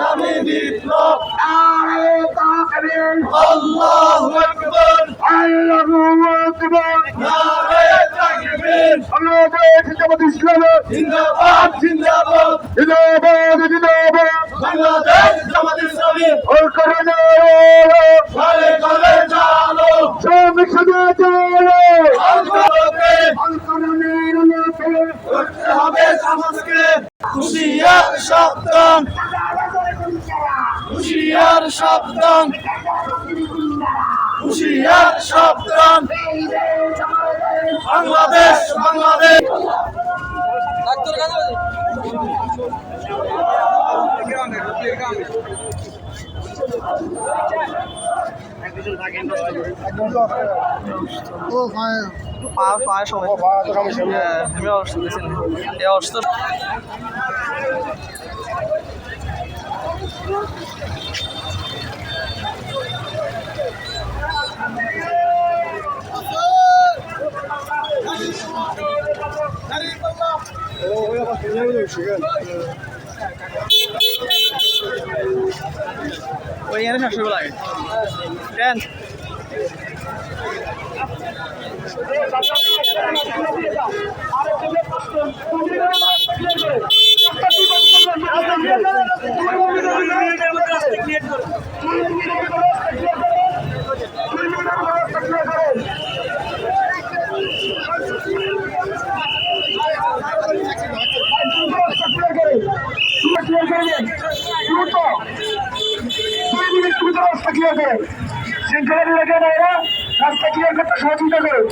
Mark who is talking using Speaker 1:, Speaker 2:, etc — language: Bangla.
Speaker 1: ইসলামী বিপ্লব
Speaker 2: নারে তাকবীর
Speaker 1: আল্লাহু আকবার
Speaker 2: আল্লাহু আকবার
Speaker 1: নারে তাকবীর
Speaker 2: বাংলাদেশ জামাত ইসলামী
Speaker 1: জিন্দাবাদ জিন্দাবাদ
Speaker 2: জিন্দাবাদ জিন্দাবাদ
Speaker 1: বাংলাদেশ জামাত ইসলামী
Speaker 2: ওর করোনা
Speaker 1: ঘরে ঘরে চালো
Speaker 2: সংসদে চলো
Speaker 1: আন্দোলনকে
Speaker 2: ওর করোনার লোকে
Speaker 1: করতে হবে সমাজকে হুঁশিয়ার সাবধান হুঁশিয়ার সাবধান হুঁশিয়ার সাবধান বাংলাদেশ বাংলাদেশ
Speaker 3: পাওয়ার সময় আমি অবস্থা দিয়েছেন এই অবস্থা ওই এনে শেষ হবে লাগে কেন
Speaker 2: শৃঙ্খলা বিভাগের রাস্তা ক্লিয়ার করতে সহযোগিতা করো।